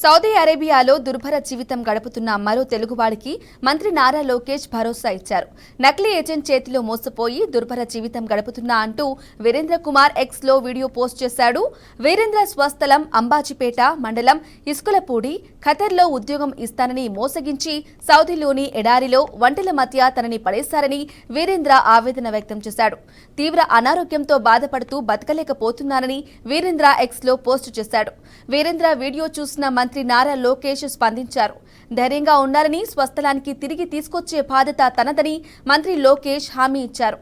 Saudi అరేబియాలో దుర్భర జీవితం గడుపుతున్న మరో తెలుగువాడికి మంత్రి నారా లోకేష్ భరోసా ఇచ్చారు. నకిలీ ఏజెంట్ చేతిలో మోసపోయి దుర్భర జీవితం గడుపుతున్నా అంటూ వీరేంద్ర కుమార్ ఎక్స్ లో వీడియో పోస్ట్ చేశాడు. వీరేంద్ర స్వస్థలం అంబాజీపేట మండలం ఇస్కులపూడి. ఖతర్లో ఉద్యోగం ఇస్తానని మోసగించి సౌదీలోని ఎడారిలో వంటల మధ్య తనని పడేశారని వీరేంద్ర ఆవేదన వ్యక్తం చేశాడు. తీవ్ర అనారోగ్యంతో బాధపడుతూ బతకలేకపోతున్నానని వీరేంద్ర ఎక్స్ లో పోస్టు చేశాడు. వీరేంద్ర వీడియో చూసిన మంత్రి నారా లోకేష్ స్పందించారు. ధైర్యంగా ఉండాలని, స్వస్థలానికి తిరిగి తీసుకొచ్చే బాధ్యత తనదని మంత్రి లోకేష్ హామీ ఇచ్చారు.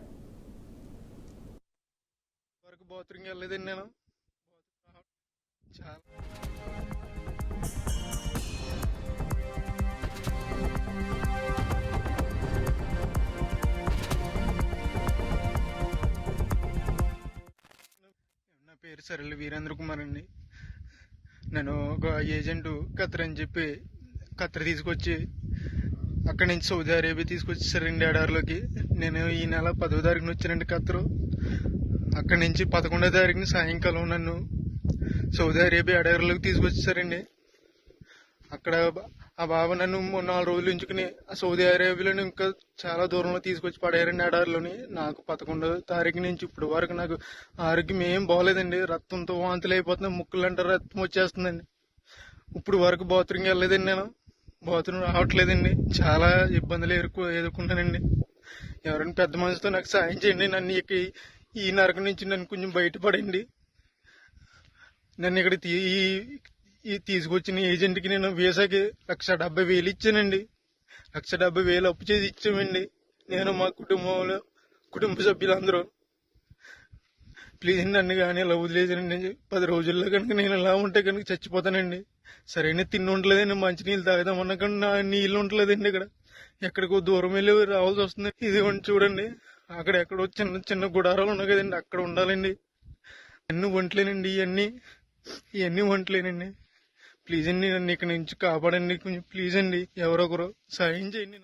నా పేరు సరళ వీరేంద్ర కుమార్ అండి. నేను ఒక ఏజెంట్ ఖతర్ అని చెప్పి ఖతర్ తీసుకొచ్చి అక్కడి నుంచి సౌదీ అరేబియా తీసుకొచ్చేసారండి ఎడారిలోకి. నేను ఈ నెల 10వ తారీఖున వచ్చానండి ఖతరు. అక్కడి నుంచి 11వ తారీఖున సాయంకాలం నన్ను సౌదీ అరేబియా ఎడారిలోకి తీసుకొచ్చేసారండి. అక్కడ ఆ బాబా నన్ను 4 రోజులు ఉంచుకుని ఆ సౌదీ అరేబియాలోని ఇంకా చాలా దూరంలో తీసుకొచ్చి పడేయారండి ఎడారిలోని. నాకు 11వ తారీఖు నుంచి ఇప్పుడు వరకు నాకు ఆరోగ్యం ఏం బాగోలేదండి. రక్తంతో వాంతులు అయిపోతున్నాయి, ముక్కులంటే రక్తం వచ్చేస్తుందండి. ఇప్పుడు వరకు బాత్రూమ్కి వెళ్ళలేదండి. నేను బాత్రూమ్ రావట్లేదండి. చాలా ఇబ్బందులు ఎదుర్కొన్నానండి. ఎవరైనా పెద్ద మనిషితో నాకు సాయం చేయండి. నన్ను ఈ నరకం నుంచి నన్ను కొంచెం బయటపడండి. నన్ను ఇక్కడ ఈ తీసుకొచ్చిన ఏజెంట్కి నేను వీసాకి 1,70,000 ఇచ్చానండి. 1,70,000 అప్పు చేసి ఇచ్చామండి. నేను మా కుటుంబ సభ్యులందరూ. ప్లీజ్ నన్ను కానీ ఇలా వదిలేసానండి. 10 రోజుల్లో కనుక నేను ఇలా ఉంటే కనుక చచ్చిపోతానండి. సరైన తిండి ఉండలేదండి. మంచినీళ్ళు తాగుదామన్నా కానీ నా నీళ్ళు ఉండలేదండి. ఎక్కడికో దూరం వెళ్ళి రావాల్సి వస్తుంది. ఇది చూడండి, అక్కడ ఎక్కడో చిన్న చిన్న గుడారాలు ఉన్నాయి కదండి, అక్కడ ఉండాలండి. అన్ని వంటలేనండి. ఇవన్నీ వంటలేనండి. ప్లీజ్ అండి, నన్ను ఇక్కడ నుంచి కాపాడండి. కొంచెం ప్లీజ్ అండి, ఎవరొకరు సాయం చేయండి.